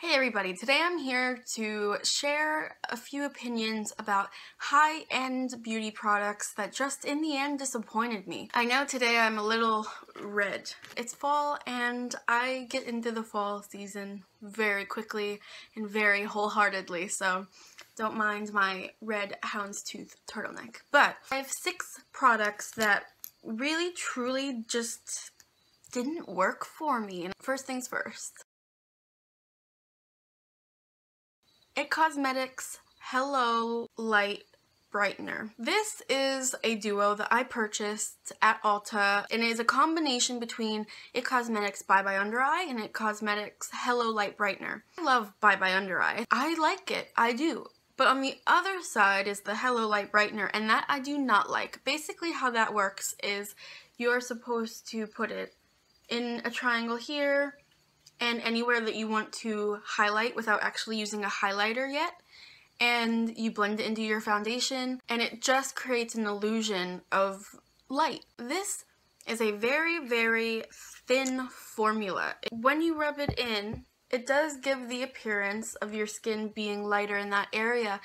Hey everybody, today I'm here to share a few opinions about high-end beauty products that just in the end disappointed me. I know today I'm a little red. It's fall and I get into the fall season very quickly and very wholeheartedly, so don't mind my red houndstooth turtleneck. But I have 6 products that really truly just didn't work for me. And first things first. It Cosmetics Hello Light Brightener. This is a duo that I purchased at Ulta, and it is a combination between It Cosmetics Bye Bye Under Eye and It Cosmetics Hello Light Brightener. I love Bye Bye Under Eye. I like it. I do. But on the other side is the Hello Light Brightener, and that I do not like. Basically how that works is you're supposed to put it in a triangle here, and anywhere that you want to highlight without actually using a highlighter yet, and you blend it into your foundation, and it just creates an illusion of light. This is a very, very thin formula. When you rub it in, it does give the appearance of your skin being lighter in that area,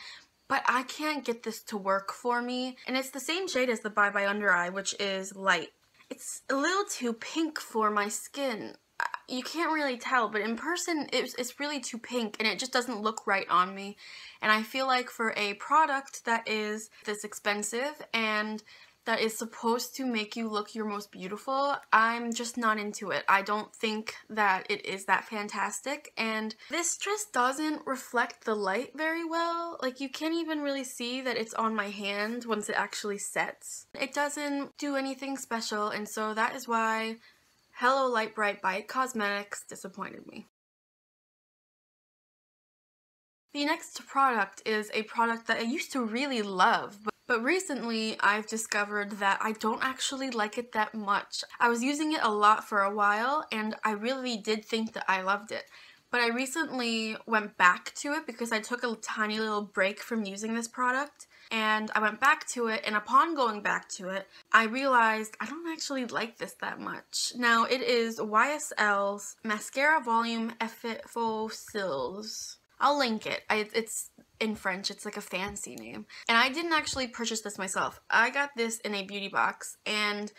but I can't get this to work for me, and it's the same shade as the Bye Bye Under Eye, which is light. It's a little too pink for my skin. You can't really tell, but in person it's really too pink and it just doesn't look right on me. And I feel like for a product that is this expensive and that is supposed to make you look your most beautiful, I'm just not into it. I don't think that it is that fantastic, and this just doesn't reflect the light very well. Like, you can't even really see that it's on my hand once it actually sets. It doesn't do anything special, and so that is why Hello Light Bright by It Cosmetics disappointed me. The next product is a product that I used to really love, but recently I've discovered that I don't actually like it that much. I was using it a lot for a while and I really did think that I loved it. But I recently went back to it because I took a tiny little break from using this product, and I went back to it, and upon going back to it, I realized I don't actually like this that much. Now, it is YSL's Mascara Volume Effet Faux Cils. I'll link it. It's in French. It's like a fancy name. And I didn't actually purchase this myself. I got this in a beauty box, and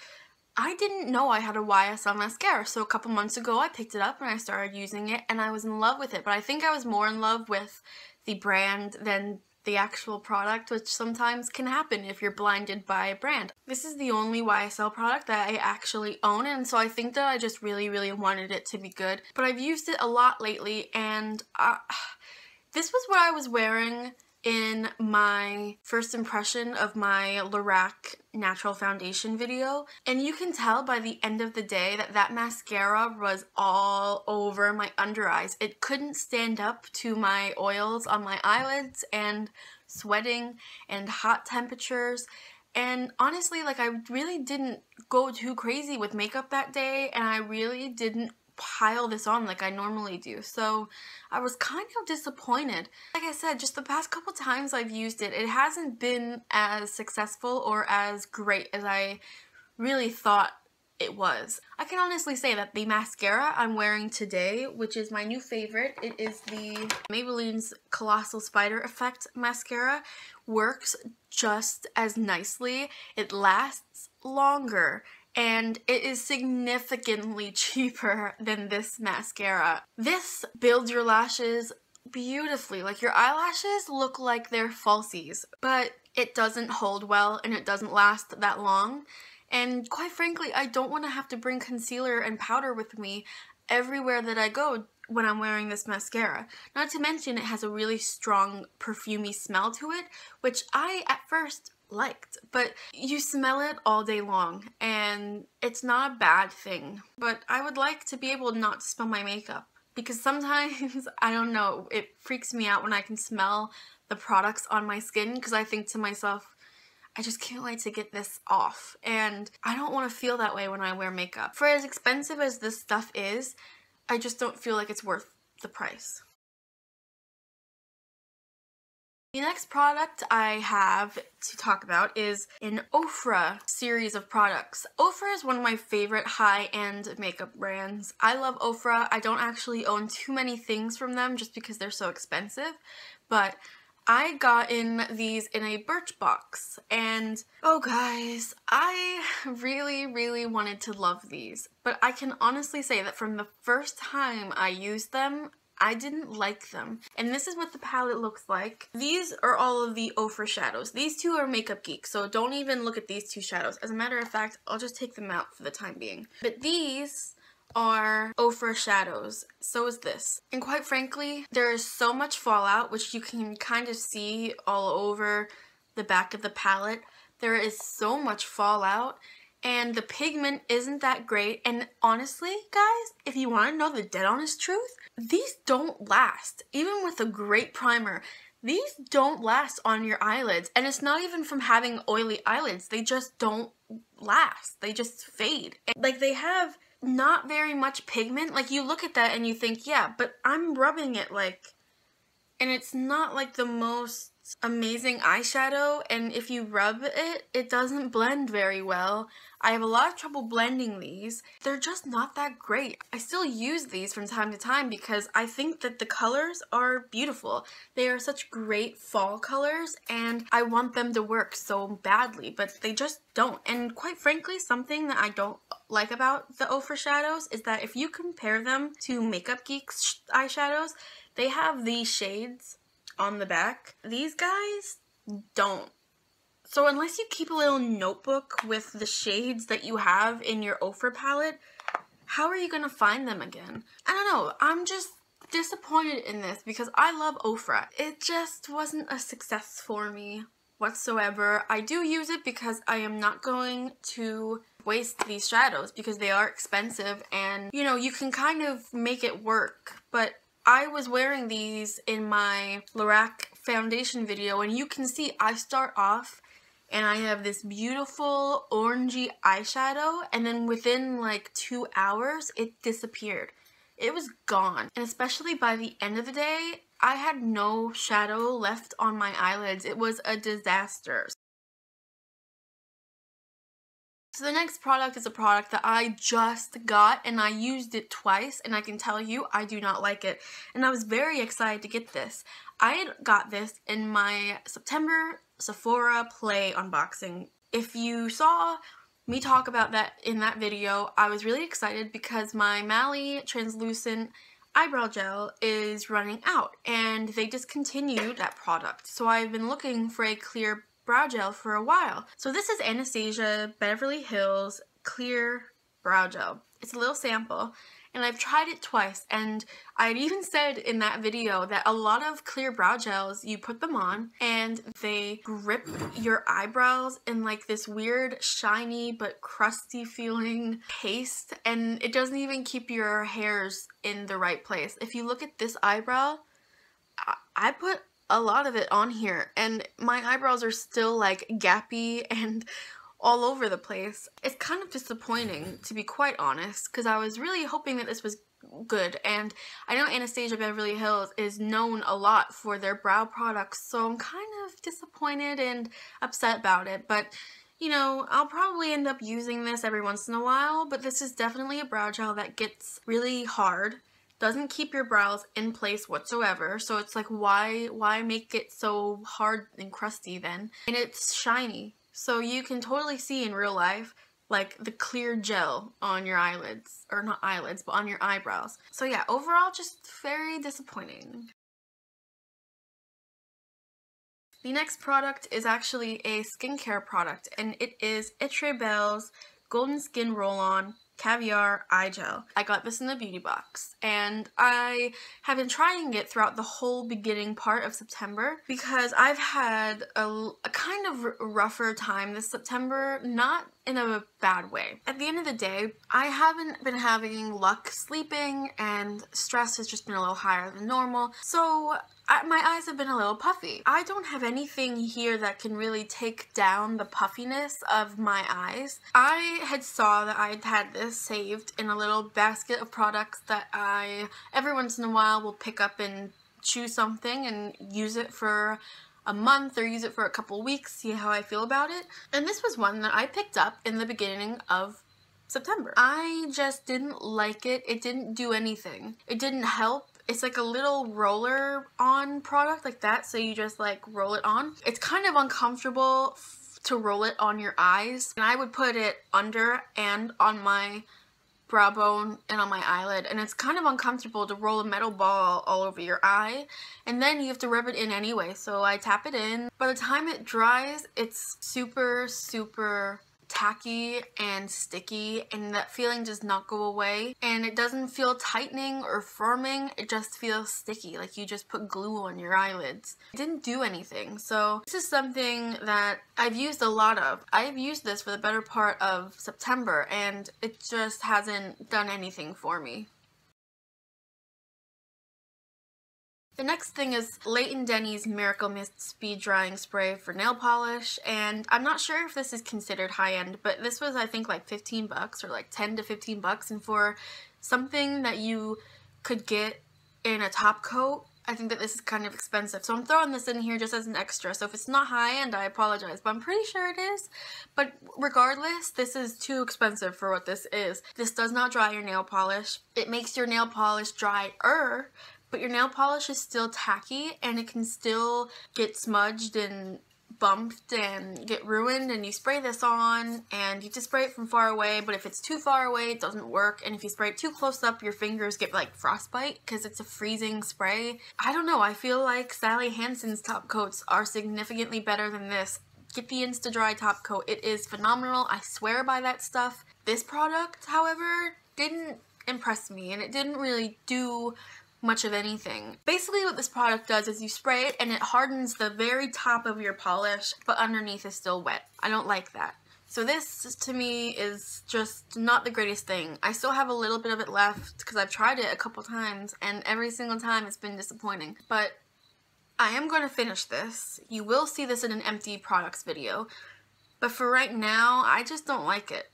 I didn't know I had a YSL mascara, so a couple months ago I picked it up and I started using it and I was in love with it. But I think I was more in love with the brand than the actual product, which sometimes can happen if you're blinded by a brand. This is the only YSL product that I actually own, and so I think that I just really, really wanted it to be good. But I've used it a lot lately, and this was what I was wearing in my first impression of my Lorac natural foundation video, and you can tell by the end of the day that that mascara was all over my under eyes. It couldn't stand up to my oils on my eyelids and sweating and hot temperatures. And honestly, like, I really didn't go too crazy with makeup that day, and I really didn't pile this on like I normally do, so I was kind of disappointed. Like I said, just the past couple times I've used it, it hasn't been as successful or as great as I really thought it was. I can honestly say that the mascara I'm wearing today, which is my new favorite, it is the Maybelline's Colossal Spider Effect mascara, works just as nicely. It lasts longer, and it is significantly cheaper than this mascara. This builds your lashes beautifully. Like, your eyelashes look like they're falsies, but it doesn't hold well and it doesn't last that long. And quite frankly, I don't want to have to bring concealer and powder with me everywhere that I go when I'm wearing this mascara. Not to mention, it has a really strong perfumey smell to it, which I at first liked, but you smell it all day long and it's not a bad thing. But I would like to be able not to smell my makeup, because sometimes, I don't know, it freaks me out when I can smell the products on my skin, because I think to myself, I just can't wait to get this off, and I don't want to feel that way when I wear makeup. For as expensive as this stuff is, I just don't feel like it's worth the price. The next product I have to talk about is an OFRA series of products. OFRA is one of my favorite high-end makeup brands. I love OFRA. I don't actually own too many things from them just because they're so expensive, but I got in these in a Birchbox, and oh guys, I really wanted to love these, but I can honestly say that from the first time I used them, I didn't like them. And this is what the palette looks like. These are all of the OFRA shadows. These two are Makeup Geek, so don't even look at these two shadows. As a matter of fact, I'll just take them out for the time being. But these are OFRA shadows. So is this. And quite frankly, there is so much fallout, which you can kind of see all over the back of the palette. There is so much fallout. And the pigment isn't that great. And honestly, guys, if you want to know the dead honest truth, these don't last. Even with a great primer, these don't last on your eyelids. And it's not even from having oily eyelids. They just don't last. They just fade. And, like, they have not very much pigment. Like, you look at that and you think, yeah, but I'm rubbing it, like, and it's not like the most amazing eyeshadow, and if you rub it, it doesn't blend very well. I have a lot of trouble blending these. They're just not that great. I still use these from time to time because I think that the colors are beautiful. They are such great fall colors, and I want them to work so badly, but they just don't. And quite frankly, something that I don't like about the OFRA shadows is that if you compare them to Makeup Geek's eyeshadows, they have these shades on the back. These guys don't. So unless you keep a little notebook with the shades that you have in your OFRA palette, how are you going to find them again? I don't know. I'm just disappointed in this because I love OFRA. It just wasn't a success for me whatsoever. I do use it because I am not going to waste these shadows because they are expensive, and you know, you can kind of make it work. But I was wearing these in my Lorac foundation video, and you can see I start off and I have this beautiful orangey eyeshadow, and then within like 2 hours it disappeared. It was gone. And especially by the end of the day, I had no shadow left on my eyelids. It was a disaster. So the next product is a product that I just got, and I used it twice, and I can tell you I do not like it. And I was very excited to get this. I had got this in my September Sephora Play unboxing. If you saw me talk about that in that video, I was really excited because my Mally translucent eyebrow gel is running out, and they discontinued that product. So I've been looking for a clear brow gel for a while. So this is Anastasia Beverly Hills Clear Brow Gel. It's a little sample, and I've tried it twice, and I'd even said in that video that a lot of clear brow gels, you put them on and they grip your eyebrows in like this weird shiny but crusty feeling paste, and it doesn't even keep your hairs in the right place. If you look at this eyebrow, I put a lot of it on here, and my eyebrows are still like gappy and all over the place. It's kind of disappointing, to be quite honest, because I was really hoping that this was good, and I know Anastasia Beverly Hills is known a lot for their brow products, so I'm kind of disappointed and upset about it. But you know, I'll probably end up using this every once in a while, but this is definitely a brow gel that gets really hard, doesn't keep your brows in place whatsoever, so it's like, why make it so hard and crusty then? And it's shiny, so you can totally see in real life like the clear gel on your eyelids, or not eyelids, but on your eyebrows. So yeah, overall just very disappointing. The next product is actually a skincare product, and it is Etre Belle's Golden Skin Roll-On Caviar Eye Gel. I got this in the beauty box, and I have been trying it throughout the whole beginning part of September because I've had a kind of rougher time this September, not in a bad way. At the end of the day, I haven't been having luck sleeping, and stress has just been a little higher than normal, so my eyes have been a little puffy. I don't have anything here that can really take down the puffiness of my eyes. I had saw that I had this saved in a little basket of products that I every once in a while will pick up and choose something and use it for a month or use it for a couple weeks, see how I feel about it. And this was one that I picked up in the beginning of September. I just didn't like it. It didn't do anything. It didn't help. It's like a little roller on product like that, so you just like roll it on. It's kind of uncomfortable to roll it on your eyes, and I would put it under and on my brow bone and on my eyelid, and it's kind of uncomfortable to roll a metal ball all over your eye, and then you have to rub it in anyway, so I tap it in. By the time it dries, it's super tacky and sticky, and that feeling does not go away, and it doesn't feel tightening or firming. It just feels sticky, like you just put glue on your eyelids. It didn't do anything. So this is something that I've used a lot of. I've used this for the better part of September, and it just hasn't done anything for me. The next thing is Leighten Denny's Miracle Mist Speed Drying Spray for nail polish, and I'm not sure if this is considered high-end, but this was I think like 15 bucks or like 10 to 15 bucks, and for something that you could get in a top coat, I think that this is kind of expensive. So I'm throwing this in here just as an extra, so if it's not high-end, I apologize, but I'm pretty sure it is. But regardless, this is too expensive for what this is. This does not dry your nail polish. It makes your nail polish drier, but your nail polish is still tacky, and it can still get smudged and bumped and get ruined, and you spray this on and you just spray it from far away, but if it's too far away it doesn't work, and if you spray it too close up your fingers get like frostbite because it's a freezing spray. I don't know, I feel like Sally Hansen's top coats are significantly better than this. Get the Insta Dry top coat. It is phenomenal. I swear by that stuff. This product, however, didn't impress me, and it didn't really do much of anything. Basically what this product does is you spray it and it hardens the very top of your polish, but underneath is still wet. I don't like that. So this to me is just not the greatest thing. I still have a little bit of it left because I've tried it a couple times, and every single time it's been disappointing. But I am going to finish this. You will see this in an empty products video, but for right now I just don't like it.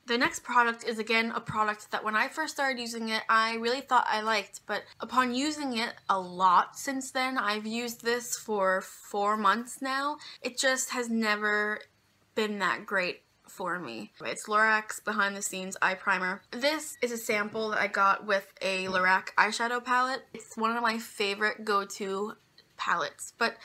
The next product is again a product that when I first started using it, I really thought I liked, but upon using it a lot since then, I've used this for 4 months now, it just has never been that great for me. It's Lorac's Behind the Scenes Eye Primer. This is a sample that I got with a Lorac eyeshadow palette. It's one of my favorite go-to palettes, but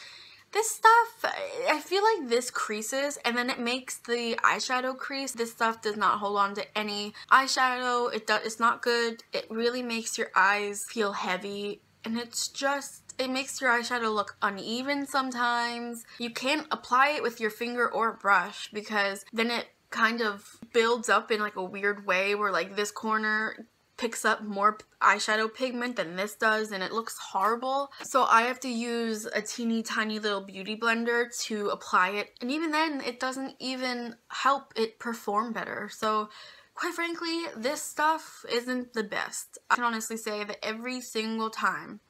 this stuff, I feel like this creases and then it makes the eyeshadow crease. This stuff does not hold on to any eyeshadow. It's not good. It really makes your eyes feel heavy, and it makes your eyeshadow look uneven sometimes. You can't apply it with your finger or brush because then it kind of builds up in like a weird way where like this corner picks up more eyeshadow pigment than this does, and it looks horrible. So I have to use a teeny tiny little beauty blender to apply it, and even then it doesn't even help it perform better. So quite frankly, this stuff isn't the best. I can honestly say that every single time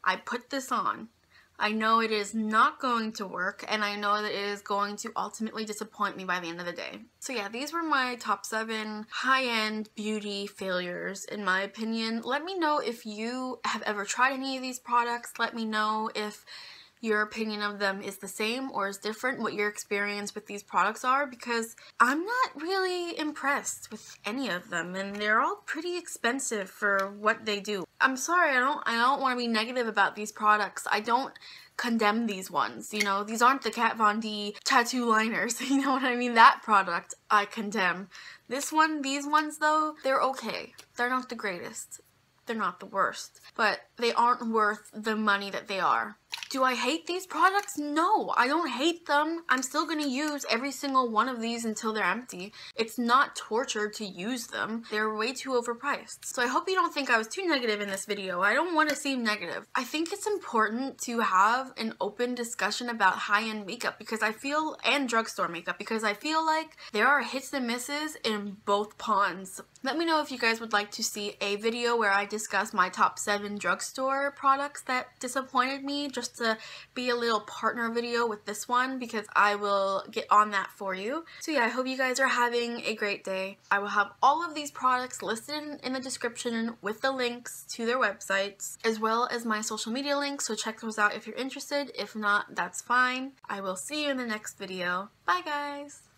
I put this on, I know it is not going to work, and I know that it is going to ultimately disappoint me by the end of the day. So yeah, these were my top 7 high-end beauty failures in my opinion. Let me know if you have ever tried any of these products. Let me know if your opinion of them is the same or is different, what your experience with these products are, because I'm not really impressed with any of them, and they're all pretty expensive for what they do. I'm sorry, I don't want to be negative about these products. I don't condemn these ones, you know, these aren't the Kat Von D tattoo liners, you know what I mean? That product I condemn. These ones though, they're okay. They're not the greatest. They're not the worst, but they aren't worth the money that they are. Do I hate these products? No, I don't hate them. I'm still going to use every single one of these until they're empty. It's not torture to use them. They're way too overpriced. So I hope you don't think I was too negative in this video. I don't want to seem negative. I think it's important to have an open discussion about high-end makeup and drugstore makeup, because I feel like there are hits and misses in both ponds. Let me know if you guys would like to see a video where I discuss my top 7 drugstore products that disappointed me, just to be a little partner video with this one because I will get on that for you. So yeah, I hope you guys are having a great day. I will have all of these products listed in the description with the links to their websites, as well as my social media links, so check those out if you're interested. If not, that's fine. I will see you in the next video. Bye guys!